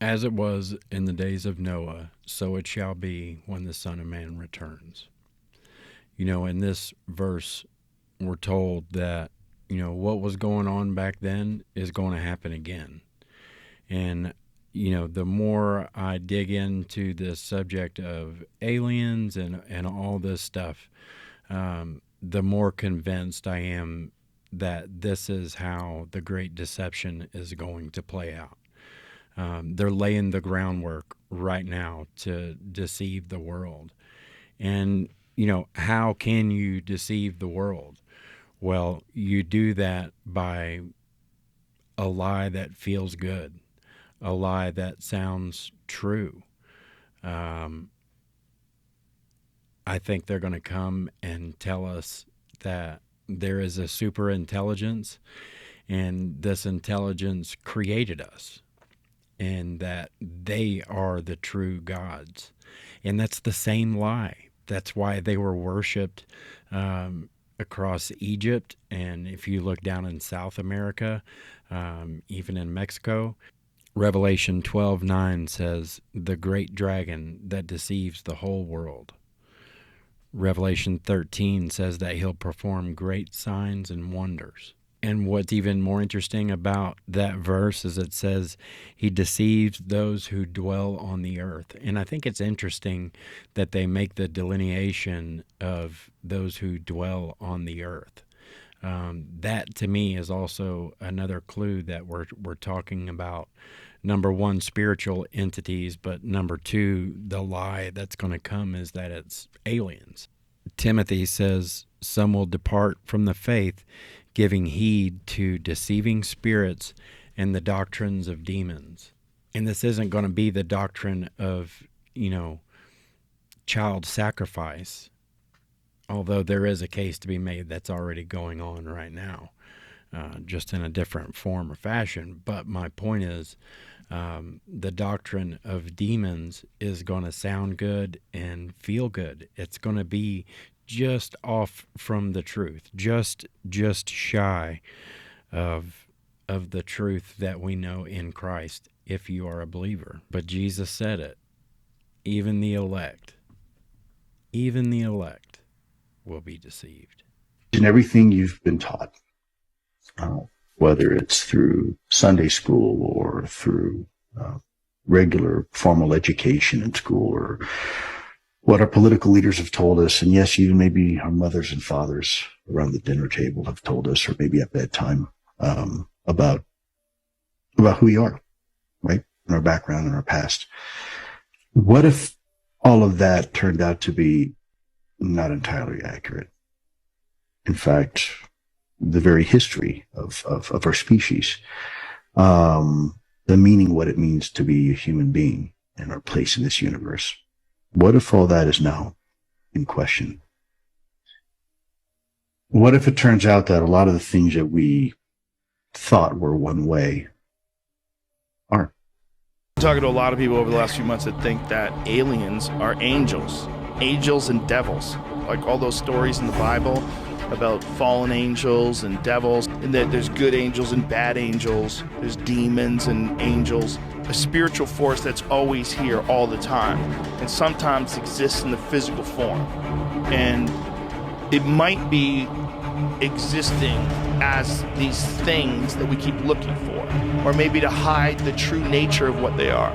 As it was in the days of Noah, so it shall be when the Son of Man returns. In this verse, we're told that, what was going on back then is going to happen again. And, the more I dig into this subject of aliens and all this stuff, the more convinced I am that this is how the Great Deception is going to play out. They're laying the groundwork right now to deceive the world. And, how can you deceive the world? Well, you do that by a lie that feels good, a lie that sounds true. I think they're going to come and tell us that there is a super intelligence, and this intelligence created us, and that they are the true gods. And that's the same lie. That's why they were worshipped across Egypt. And if you look down in South America, even in Mexico, Revelation 12:9 says, the great dragon that deceives the whole world. Revelation 13 says that he'll perform great signs and wonders. And what's even more interesting about that verse is it says he deceives those who dwell on the earth. And I think it's interesting that they make the delineation of those who dwell on the earth. That to me is also another clue that we're talking about, number one, spiritual entities, but number two, the lie that's going to come is that it's aliens. Timothy says some will depart from the faith, giving heed to deceiving spirits and the doctrines of demons. And this isn't going to be the doctrine of, child sacrifice, although there is a case to be made that's already going on right now, just in a different form or fashion. But my point is, the doctrine of demons is going to sound good and feel good. It's going to be just off from the truth, just shy of the truth that we know in Christ if you are a believer. But Jesus said it, even the elect will be deceived. In everything you've been taught, whether it's through Sunday school or through regular formal education in school, or what our political leaders have told us, and yes, even maybe our mothers and fathers around the dinner table have told us, or maybe at bedtime, about who we are, right? And our background and our past. What if all of that turned out to be not entirely accurate? In fact, the very history of our species, the meaning, what it means to be a human being and our place in this universe. What if all that is now in question? What if it turns out that a lot of the things that we thought were one way aren't? I'm talking to a lot of people over the last few months that think that aliens are angels and devils, like all those stories in the Bible about fallen angels and devils, and that there's good angels and bad angels, there's demons and angels, a spiritual force that's always here all the time, and sometimes exists in the physical form. And it might be existing as these things that we keep looking for, or maybe to hide the true nature of what they are.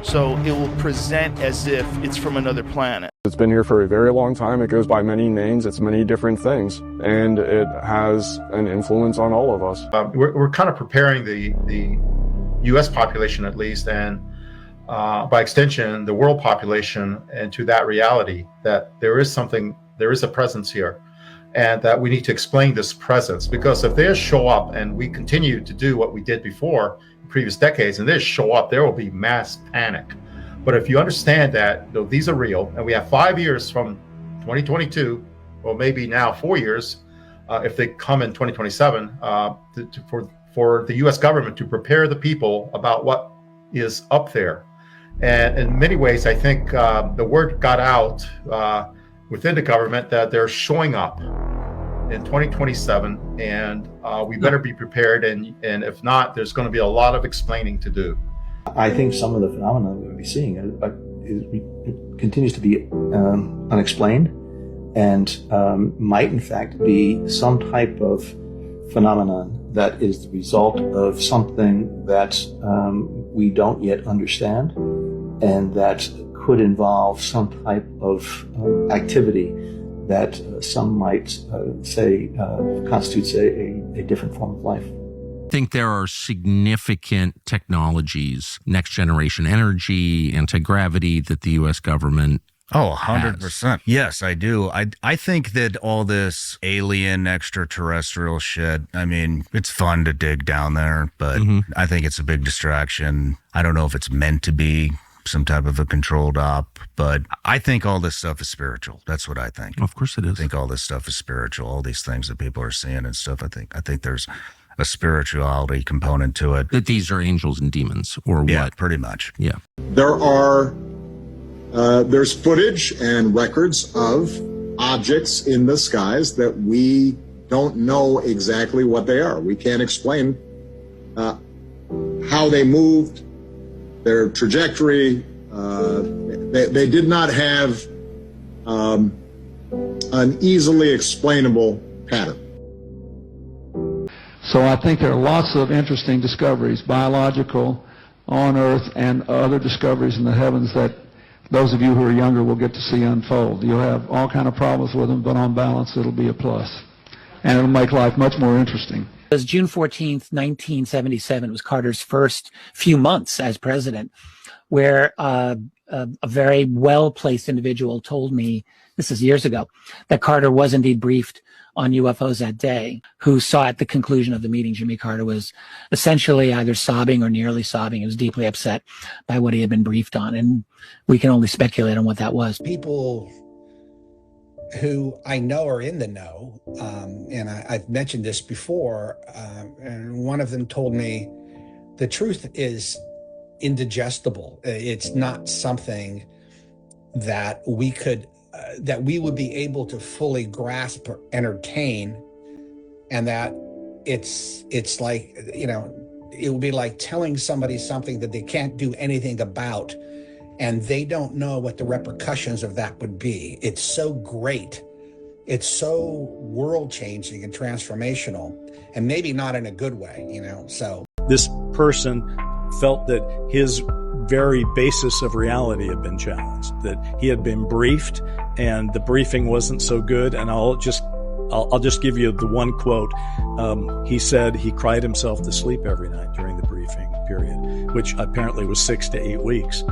So it will present as if it's from another planet. It's been here for a very long time. It goes by many names. It's many different things, and it has an influence on all of us. We're kind of preparing the U.S. population, at least, and by extension, the world population, into that reality that there is a presence here, and that we need to explain this presence. Because if they show up and we continue to do what we did before in previous decades, and they show up, there will be mass panic. But if you understand that these are real, and we have 5 years from 2022, or maybe now 4 years, if they come in 2027, for the U.S. government to prepare the people about what is up there. And in many ways, I think the word got out within the government that they're showing up in 2027, and we better be prepared. And if not, there's going to be a lot of explaining to do. I think some of the phenomena we're going to be seeing it continues to be unexplained, and might in fact be some type of phenomenon that is the result of something that we don't yet understand, and that could involve some type of activity that some might say constitutes a different form of life. I think there are significant technologies, next generation energy, anti-gravity, that the U.S. government Oh, 100%. Yes, I do. I think that all this alien extraterrestrial shit, I mean, it's fun to dig down there, but I think it's a big distraction. I don't know if it's meant to be some type of a controlled op, but I think all this stuff is spiritual. That's what I think. Of course it is. I think all this stuff is spiritual. All these things that people are seeing and stuff, I think there's a spirituality component to it. That these are angels and demons, or what? Yeah, pretty much. Yeah. There's footage and records of objects in the skies that we don't know exactly what they are. We can't explain how they moved, their trajectory. They did not have an easily explainable pattern. So I think there are lots of interesting discoveries, biological, on Earth, and other discoveries in the heavens that those of you who are younger will get to see unfold. You'll have all kind of problems with them, but on balance, it'll be a plus. And it'll make life much more interesting. It was June 14th, 1977. It was Carter's first few months as president, where a very well-placed individual told me, this is years ago, that Carter was indeed briefed on UFOs that day, who saw at the conclusion of the meeting, Jimmy Carter was essentially either sobbing or nearly sobbing. He was deeply upset by what he had been briefed on. And we can only speculate on what that was. People who I know are in the know, and I've mentioned this before, and one of them told me the truth is indigestible. It's not something that we could that we would be able to fully grasp or entertain, and that it's like, you know, it would be like telling somebody something that they can't do anything about, and they don't know what the repercussions of that would be. It's so great. It's so world-changing and transformational, and maybe not in a good way, you know, so. This person felt that his very basis of reality had been challenged, that he had been briefed and the briefing wasn't so good. And I'll just give you the one quote. He said he cried himself to sleep every night during the briefing period, which apparently was 6 to 8 weeks.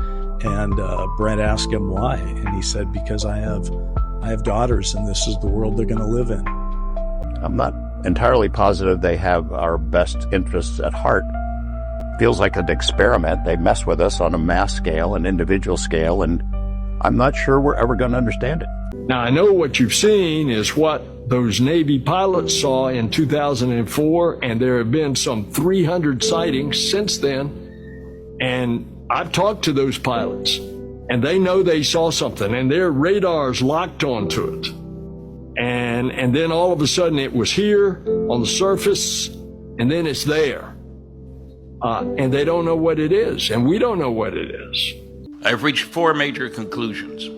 And Brent asked him why, and he said, because I have daughters and this is the world they're going to live in. I'm not entirely positive they have our best interests at heart. Feels like an experiment. They mess with us on a mass scale, an individual scale, and I'm not sure we're ever going to understand it. Now, I know what you've seen is what those Navy pilots saw in 2004, and there have been some 300 sightings since then. And I've talked to those pilots, and they know they saw something, and their radars locked onto it. And then all of a sudden it was here on the surface, and then it's there. And they don't know what it is, and we don't know what it is. I've reached 4 major conclusions.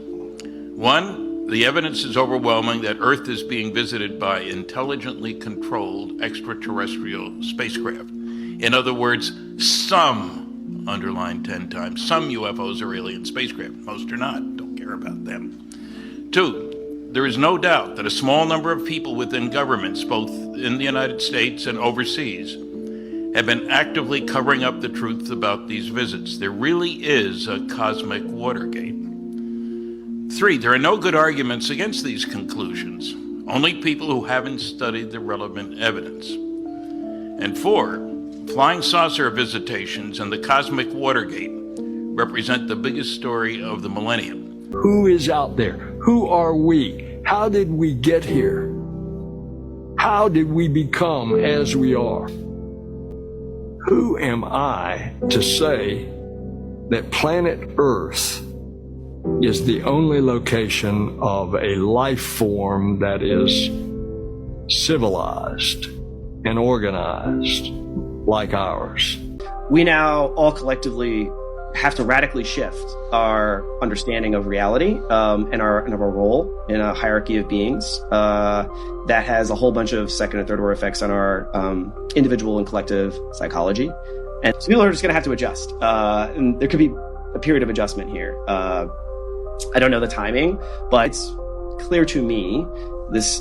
1, the evidence is overwhelming that Earth is being visited by intelligently controlled extraterrestrial spacecraft. In other words, some, underline 10 times, some UFOs are alien spacecraft. Most are not. Don't care about them. 2, there is no doubt that a small number of people within governments, both in the United States and overseas, have been actively covering up the truth about these visits. There really is a cosmic Watergate. 3, there are no good arguments against these conclusions, only people who haven't studied the relevant evidence. And 4, flying saucer visitations and the cosmic Watergate represent the biggest story of the millennium. Who is out there? Who are we? How did we get here? How did we become as we are? Who am I to say that planet Earth is the only location of a life form that is civilized and organized like ours? we now all collectively have to radically shift our understanding of reality and our role in a hierarchy of beings that has a whole bunch of second and third order effects on our individual and collective psychology. And so people are just going to have to adjust. And there could be a period of adjustment here. I don't know the timing, but it's clear to me this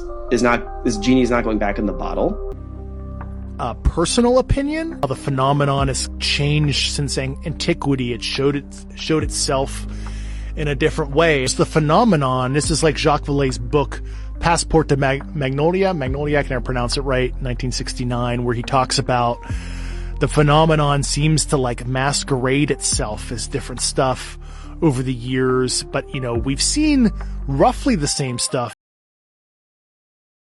genie is not going back in the bottle. Personal opinion, the phenomenon has changed since antiquity. It showed itself in a different way. It's the phenomenon. This is like Jacques Vallée's book, Passport to Magnolia. Magnolia, I can never pronounce it right, 1969, where he talks about the phenomenon seems to like masquerade itself as different stuff over the years. But, we've seen roughly the same stuff